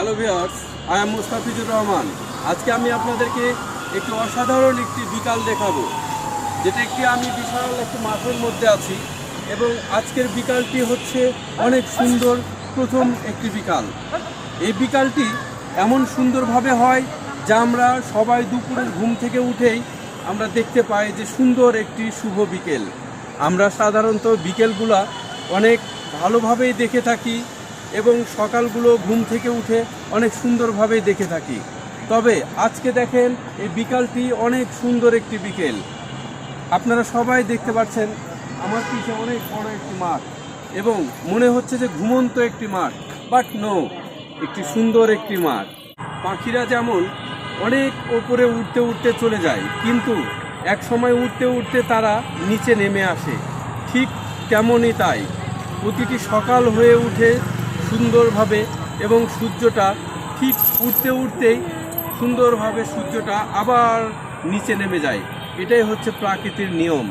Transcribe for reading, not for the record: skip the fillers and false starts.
Hello viewers, I am Mustafizur Rahman. আজকে আমি আপনাদেরকে একটি অসাধারণ একটি বিকাল দেখাবো, যেটা আমি বিশাল একটি মাঠের মধ্যে আছি এবং আজকের বিকালটি হচ্ছে অনেক সুন্দর প্রথম একটি বিকাল। এই বিকালটি এমন সুন্দরভাবে হয় যা আমরা সবাই দুপুরের ঘুম থেকে উঠেই আমরা দেখতে পাই যে সুন্দর একটি শুভ বিকেল। আমরা সাধারণত বিকেলগুলা অনেক ভালোভাবেই দেখে থাকি এবং সকালগুলো ঘুম থেকে উঠে অনেক সুন্দরভাবেই দেখে থাকি। তবে আজকে দেখেন এই বিকালটি অনেক সুন্দর একটি বিকেল। আপনারা সবাই দেখতে পাচ্ছেন আমার পিছে অনেক বড় একটি মাঠ এবং মনে হচ্ছে যে ঘুমন্ত একটি মাঠ, বাট নো, একটি সুন্দর একটি মাঠ। পাখিরা যেমন অনেক ওপরে উঠতে উঠতে চলে যায়, কিন্তু এক সময় উঠতে উঠতে তারা নিচে নেমে আসে, ঠিক তেমনই তাই প্রতিটি সকাল হয়ে উঠে সুন্দরভাবে এবং সূর্যটা ঠিক উঠতে উঠতেই সুন্দরভাবে সূর্যটা আবার নিচে নেমে যায়। এটাই হচ্ছে প্রাকৃতির নিয়ম।